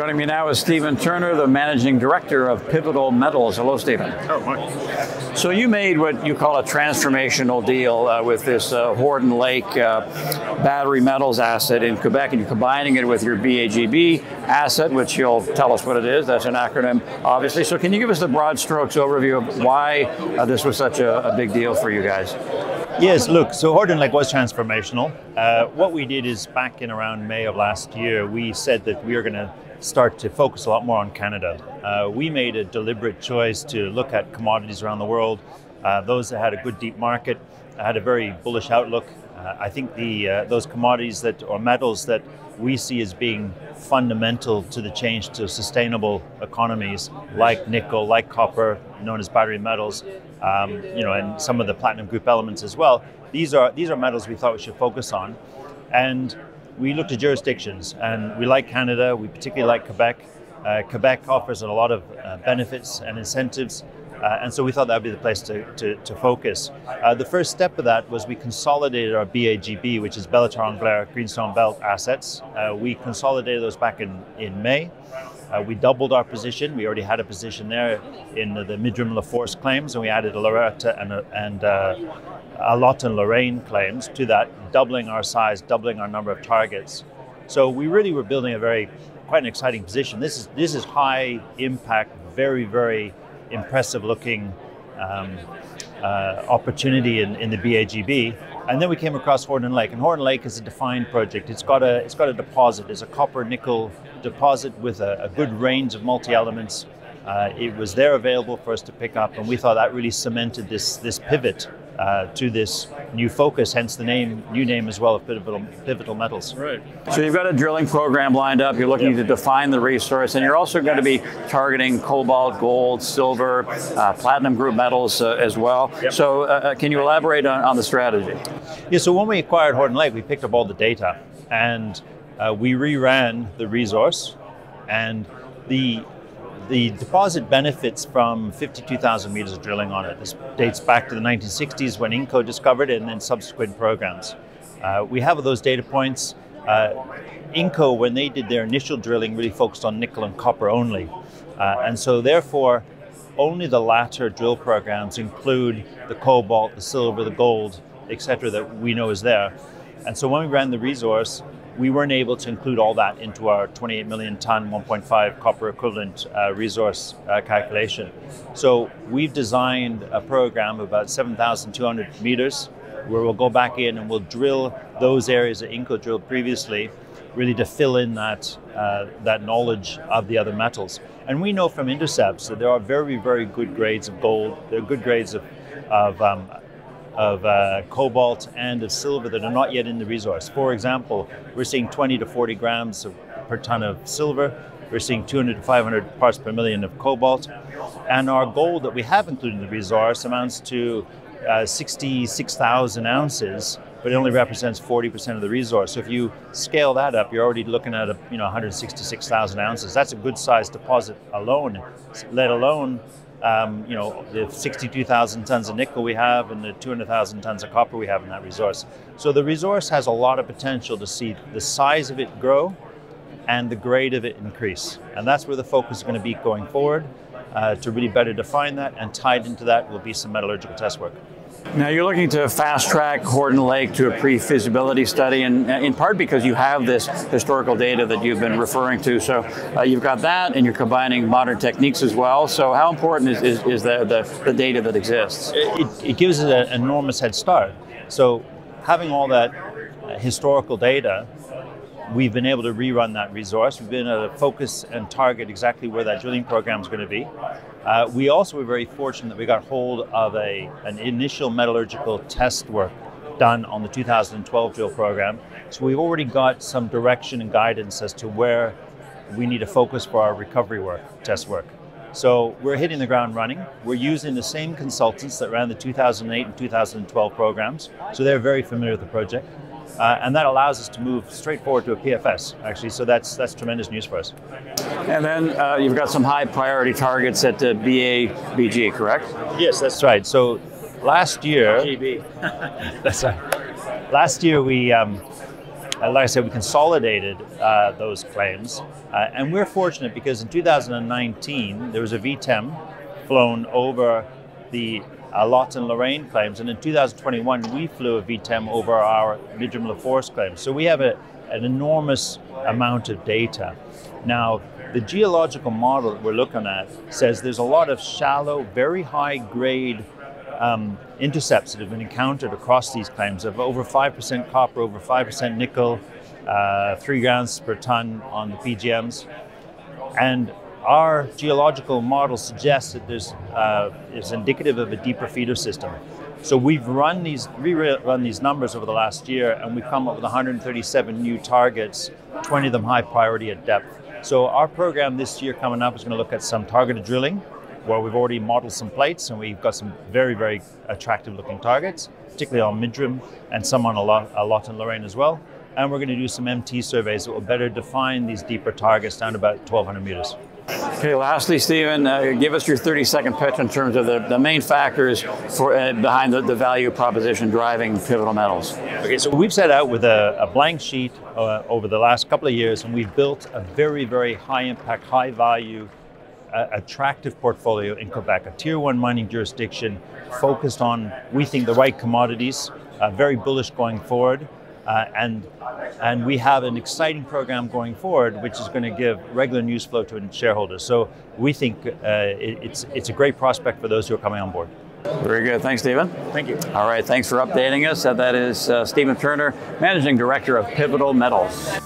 Joining me now is Stephen Turner, the Managing Director of Pivotal Metals. Hello, Stephen. Oh, Mark. So you made what you call a transformational deal with this Horden Lake battery metals asset in Quebec, and you're combining it with your BAGB asset, which you'll tell us what it is. That's an acronym, obviously. So can you give us the broad strokes overview of why this was such a big deal for you guys? Yes, look, so Horden Lake was transformational. What we did is back in around May of last year, we said that we are going to start to focus a lot more on Canada. We made a deliberate choice to look at commodities around the world, those that had a good deep market, had a very bullish outlook. I think those commodities or metals that we see as being fundamental to the change to sustainable economies, like nickel, like copper, known as battery metals, and some of the platinum group elements as well. These are metals we thought we should focus on, and we looked at jurisdictions, and we like Canada. We particularly like Quebec. Quebec offers a lot of benefits and incentives, and so we thought that would be the place to focus. The first step of that was we consolidated our BAGB, which is Bellator Anglaire Greenstone Belt assets. We consolidated those back in May. We doubled our position. We already had a position there in the Midrim La Force claims, and we added a Loretta and a lot in Lorraine claims to that, doubling our size, doubling our number of targets. So we really were building quite an exciting position. This is high impact, very, very impressive looking opportunity in the BAGB. And then we came across Horden Lake, and Horden Lake is a defined project. It's got a deposit. It's a copper nickel deposit with a good range of multi-elements. It was there available for us to pick up, and we thought that really cemented this pivot to this new focus, hence the new name as well of Pivotal Metals. Right. So you've got a drilling program lined up. You're looking to define the resource, and you're also going to be targeting cobalt, gold, silver, platinum group metals as well. Yep. So can you elaborate on the strategy? Yeah, so when we acquired Horden Lake, we picked up all the data, and we reran the resource, and the deposit benefits from 52,000 meters of drilling on it. This dates back to the 1960s when Inco discovered it, and then subsequent programs. We have those data points. Inco, when they did their initial drilling, really focused on nickel and copper only. And so therefore, only the latter drill programs include the cobalt, the silver, the gold, etc. that we know is there. And so when we ran the resource, we weren't able to include all that into our 28 million ton, 1.5 copper equivalent resource calculation. So we've designed a program of about 7,200 meters where we'll go back in and we'll drill those areas that Inco drilled previously, really to fill in that knowledge of the other metals. And we know from intercepts that there are very, very good grades of gold, there are good grades of cobalt and of silver that are not yet in the resource. For example, we're seeing 20 to 40 grams per ton of silver. We're seeing 200 to 500 parts per million of cobalt. And our gold that we have included in the resource amounts to 66,000 ounces, but it only represents 40% of the resource. So if you scale that up, you're already looking at 166,000 ounces. That's a good sized deposit alone, let alone the 62,000 tons of nickel we have and the 200,000 tons of copper we have in that resource. So the resource has a lot of potential to see the size of it grow and the grade of it increase. And that's where the focus is going to be going forward, to really better define that, and tied into that will be some metallurgical test work. Now you're looking to fast track Horden Lake to a pre-feasibility study, and in part because you have this historical data that you've been referring to. So you've got that, and you're combining modern techniques as well. So how important is the data that exists? It gives it an enormous head start. So having all that historical data, we've been able to rerun that resource. We've been able to focus and target exactly where that drilling program is going to be. We also were very fortunate that we got hold of an initial metallurgical test work done on the 2012 drill program. So we've already got some direction and guidance as to where we need to focus for our recovery work, test work. So we're hitting the ground running. We're using the same consultants that ran the 2008 and 2012 programs. So they're very familiar with the project. And that allows us to move straight forward to a PFS, actually. So that's tremendous news for us. And then you've got some high priority targets at the BABG, correct? Yes, that's right. So last year, GB. that's right. Last year we like I said, we consolidated those claims. And we're fortunate because in 2019, there was a VTEM flown over the Lot and Lorraine claims. And in 2021, we flew a VTEM over our Midrim LaForce claims. So we have an enormous amount of data. Now, the geological model that we're looking at says there's a lot of shallow, very high grade intercepts that have been encountered across these claims of over 5% copper, over 5% nickel, 3 grams per ton on the PGMs. And our geological model suggests that it's indicative of a deeper feeder system. So we've rerun these numbers over the last year, and we've come up with 137 new targets, 20 of them high priority at depth. So our program this year coming up is going to look at some targeted drilling, where we've already modeled some plates, and we've got some very, very attractive looking targets, particularly on Midrim and some on a lot in Lorraine as well. And we're going to do some MT surveys that will better define these deeper targets down to about 1,200 meters. Okay, lastly, Stephen, give us your 30-second pitch in terms of the main factors behind the value proposition driving Pivotal Metals. Okay, so we've set out with a blank sheet over the last couple of years, and we've built a very, very high impact, high value, attractive portfolio in Quebec, a tier 1 mining jurisdiction focused on, we think, the right commodities, very bullish going forward. And we have an exciting program going forward, which is going to give regular news flow to shareholders. So we think it's a great prospect for those who are coming on board. Very good. Thanks, Stephen. Thank you. All right. Thanks for updating us. That is Stephen Turner, Managing Director of Pivotal Metals.